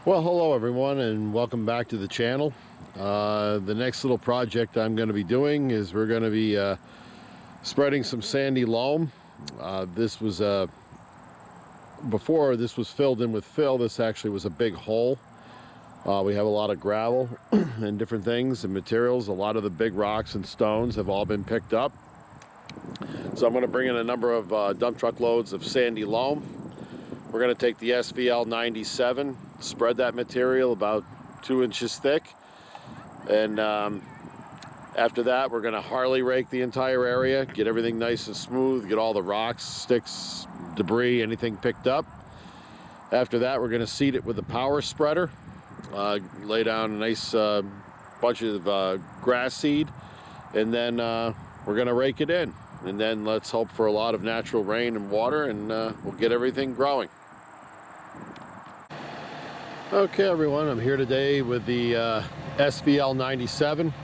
Well, hello everyone, and welcome back to the channel. The next little project I'm going to be doing is we're going to be spreading some sandy loam. This was before this was filled in with fill. This actually was a big hole. We have a lot of gravel and different things and materials. A lot of the big rocks and stones have all been picked up. So I'm going to bring in a number of dump truck loads of sandy loam. We're going to take the SVL 97, spread that material about 2 inches thick, and after that we're going to Harley rake the entire area, get everything nice and smooth, get all the rocks, sticks, debris, anything picked up. After that we're going to seed it with a power spreader, lay down a nice bunch of grass seed, and then we're going to rake it in. And then let's hope for a lot of natural rain and water, and we'll get everything growing. Okay everyone, I'm here today with the SVL 97.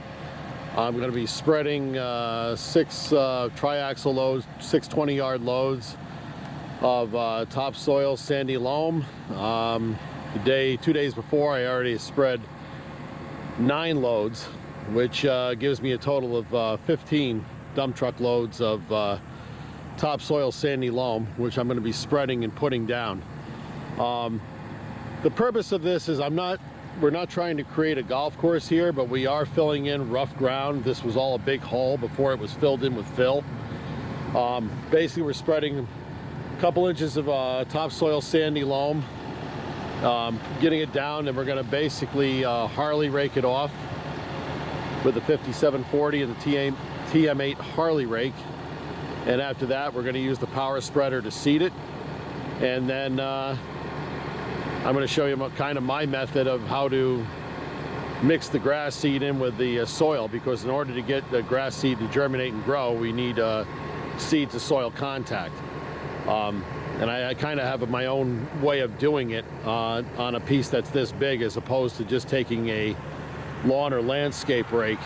I'm going to be spreading 6 triaxle loads, 6 20-yard loads of topsoil sandy loam. 2 days before, I already spread 9 loads, which gives me a total of 15 dump truck loads of topsoil sandy loam, which I'm going to be spreading and putting down. The purpose of this is we're not trying to create a golf course here, but we are filling in rough ground. This was all a big hole before it was filled in with fill. Basically, we're spreading a couple inches of topsoil sandy loam, getting it down, and we're going to basically Harley rake it off with the 5740 and the TM8 Harley rake. And after that, we're going to use the power spreader to seed it, and then I'm going to show you kind of my method of how to mix the grass seed in with the soil, because in order to get the grass seed to germinate and grow, we need seed to soil contact. And I kind of have my own way of doing it on a piece that's this big, as opposed to just taking a lawn or landscape rake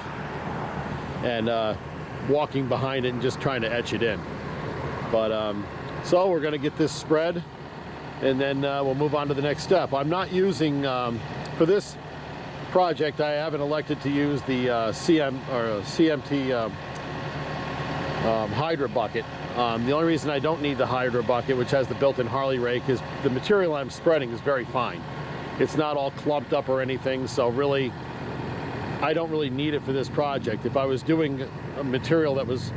and walking behind it and just trying to etch it in. But so we're going to get this spread, and then we'll move on to the next step. I'm not using, for this project, I haven't elected to use the CMT Hydra bucket. The only reason I don't need the Hydra bucket, which has the built-in Harley rake, is the material I'm spreading is very fine. It's not all clumped up or anything, so really, I don't really need it for this project. If I was doing a material that was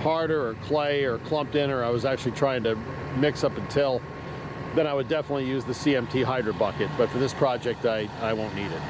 harder or clay or clumped in, or I was actually trying to mix up and till, then I would definitely use the CMT Hydra bucket. But for this project, I won't need it.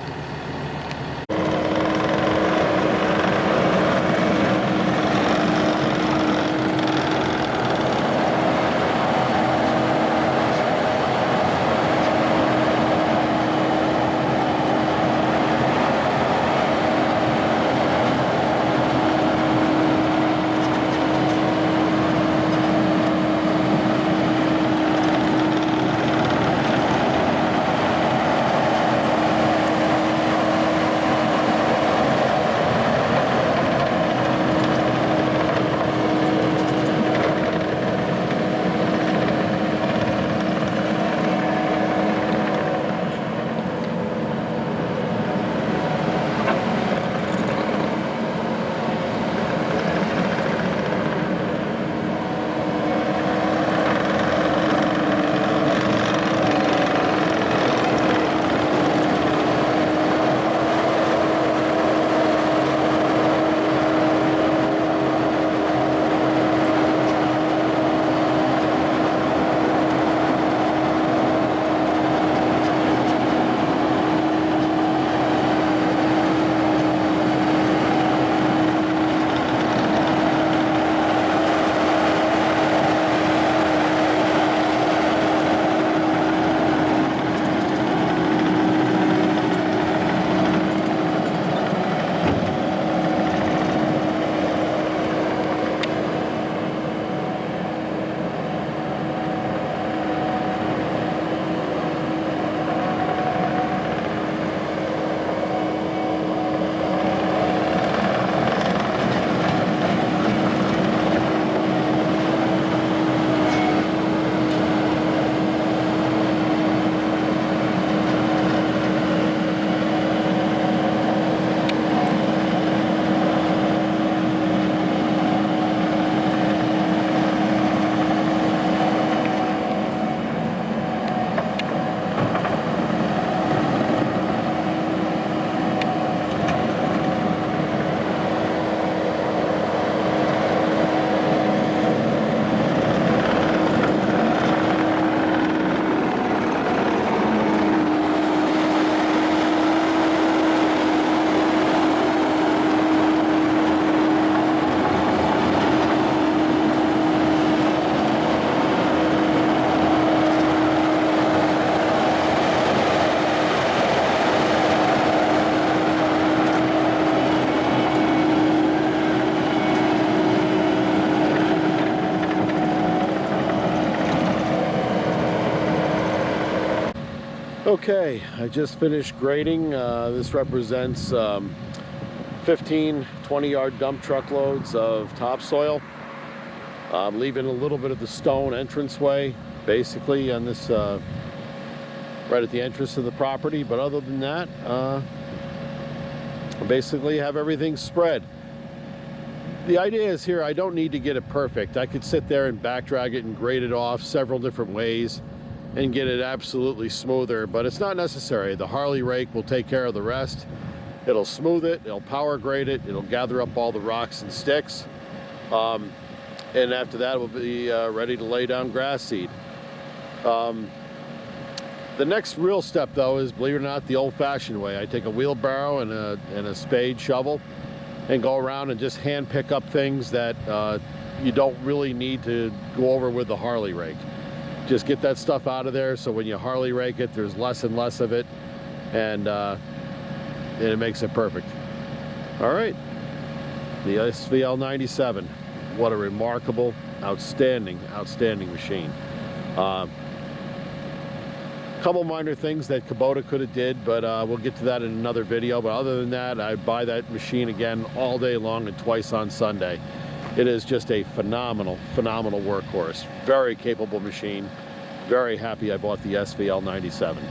Okay, I just finished grading. This represents 15 20-yard dump truckloads of topsoil. I'm leaving a little bit of the stone entranceway basically on this right at the entrance of the property, but other than that I basically have everything spread. The idea is here, I don't need to get it perfect. I could sit there and back drag it and grade it off several different ways and get it absolutely smoother, but it's not necessary. The Harley rake will take care of the rest. It'll smooth it, it'll power grade it, it'll gather up all the rocks and sticks, and after that we'll be ready to lay down grass seed. The next real step though is, believe it or not, the old-fashioned way. I take a wheelbarrow and a spade shovel and go around and just hand pick up things that you don't really need to go over with the Harley rake. Just get that stuff out of there, so when you Harley rake it, there's less and less of it, and it makes it perfect. All right, the SVL 97. What a remarkable, outstanding machine. Couple minor things that Kubota could have did, but we'll get to that in another video. But other than that, I buy that machine again all day long and twice on Sunday. It is just a phenomenal workhorse. Very capable machine. Very happy I bought the SVL 97.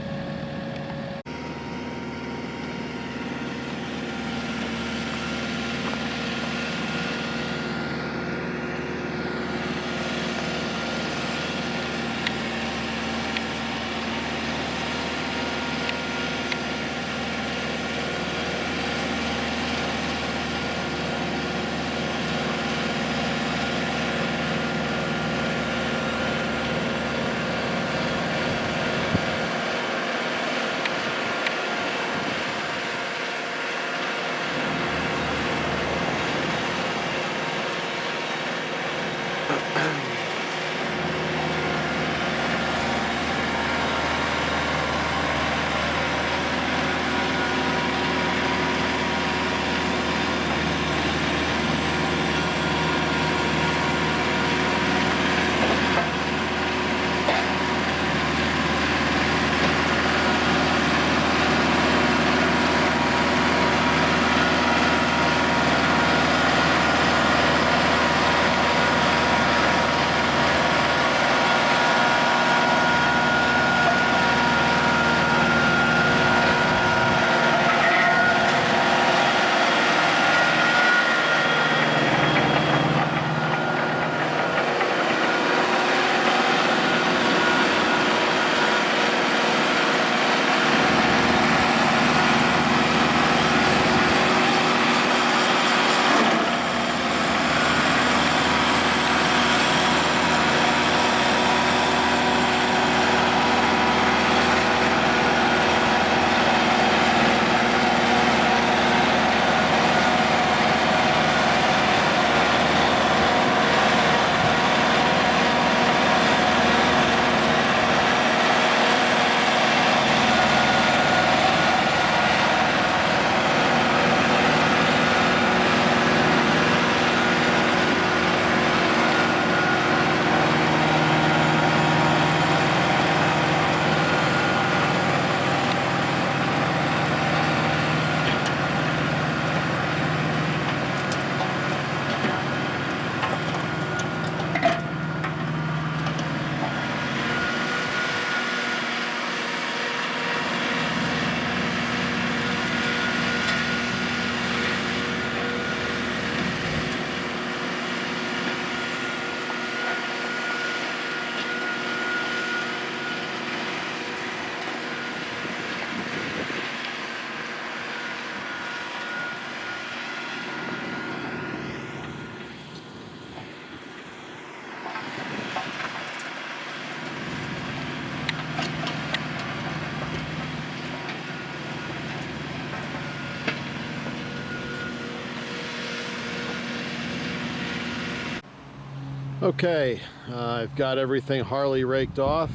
Okay, I've got everything Harley raked off.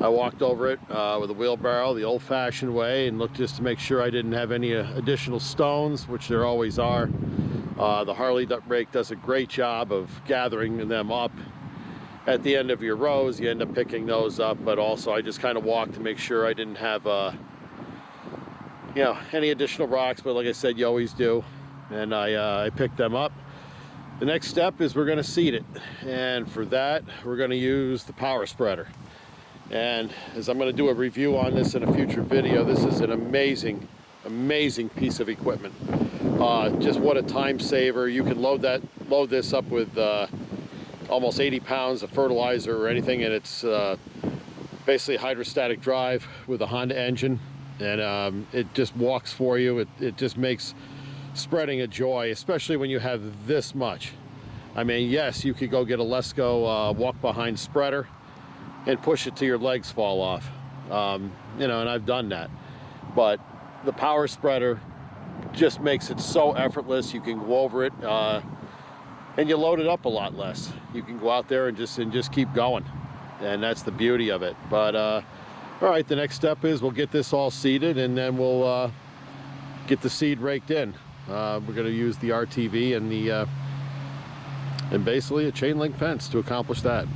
I walked over it with a wheelbarrow the old-fashioned way and looked just to make sure I didn't have any additional stones, which there always are. The Harley rake does a great job of gathering them up at the end of your rows, you end up picking those up. But also I just kind of walked to make sure I didn't have you know, any additional rocks, but like I said, you always do. And I picked them up. The next step is we're going to seed it, and for that we're going to use the power spreader. And as I'm going to do a review on this in a future video, this is an amazing piece of equipment. Just what a time saver. You can load this up with almost 80 pounds of fertilizer or anything, and it's basically a hydrostatic drive with a Honda engine, and it just walks for you. It just makes spreading a joy, especially when you have this much. I mean, yes, you could go get a Lesco walk behind spreader and push it till your legs fall off, you know, and I've done that. But the power spreader just makes it so effortless. You can go over it, and you load it up a lot less. You can go out there and just keep going, and that's the beauty of it. But all right, the next step is we'll get this all seeded, and then we'll get the seed raked in. We're going to use the RTV and basically a chain link fence to accomplish that.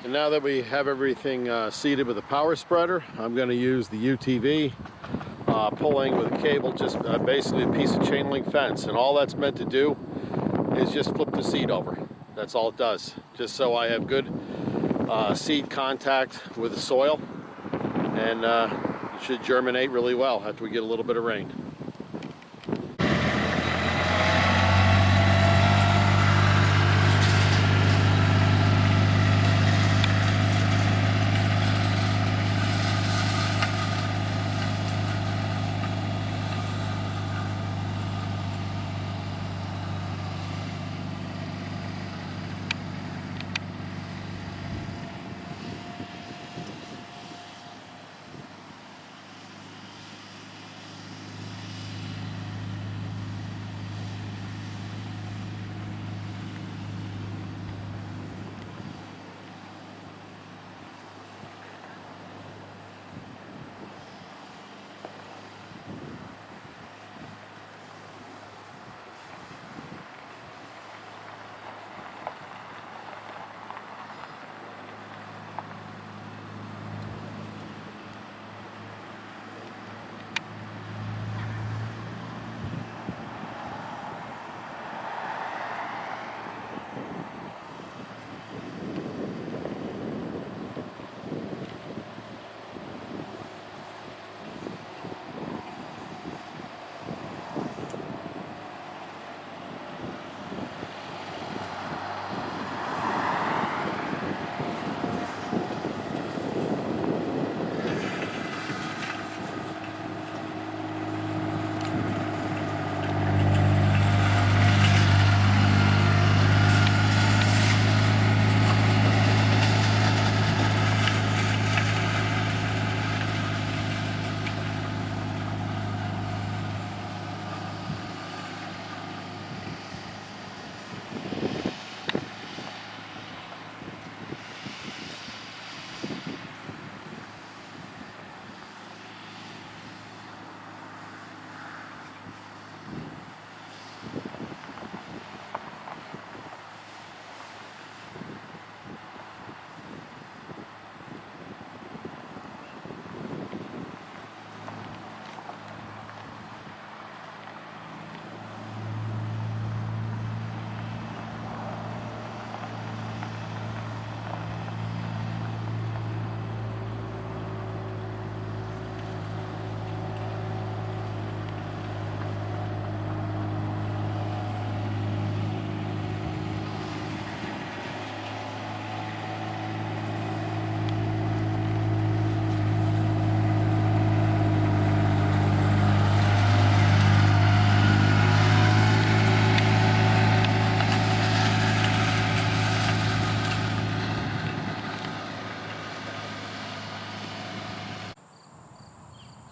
Now that we have everything seeded with a power spreader, I'm going to use the UTV pulling with a cable, just basically a piece of chain link fence, and all that's meant to do is just flip the seed over. That's all it does, just so I have good seed contact with the soil, and it should germinate really well after we get a little bit of rain.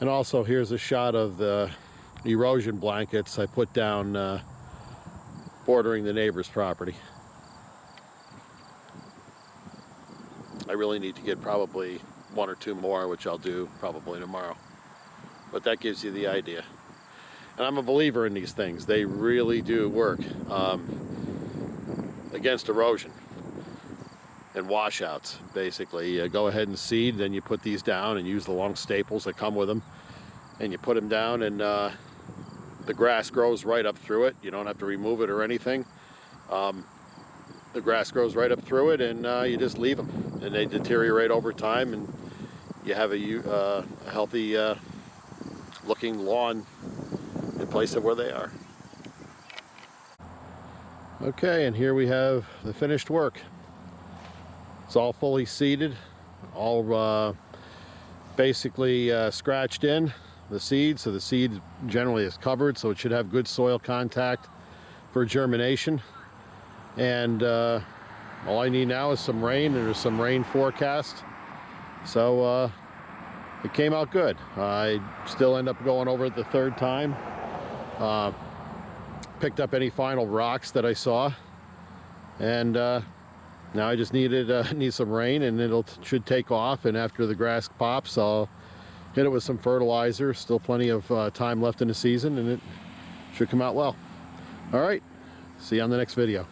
And also here's a shot of the erosion blankets I put down bordering the neighbor's property. I really need to get probably 1 or 2 more, which I'll do probably tomorrow. But that gives you the idea. And I'm a believer in these things. They really do work against erosion and washouts. Basically, you go ahead and seed, then you put these down and use the long staples that come with them, and you put them down, and the grass grows right up through it. You don't have to remove it or anything. The grass grows right up through it, and you just leave them, and they deteriorate over time, and you have a healthy looking lawn in place of where they are. Okay, and here we have the finished work. It's all fully seeded, all basically scratched in the seed, so the seed generally is covered, so it should have good soil contact for germination. And all I need now is some rain, and there's some rain forecast, so it came out good. I still end up going over it the 3rd time. Picked up any final rocks that I saw, and now I just need some rain, and should take off. And after the grass pops, I'll hit it with some fertilizer. Still plenty of time left in the season, and it should come out well. All right, see you on the next video.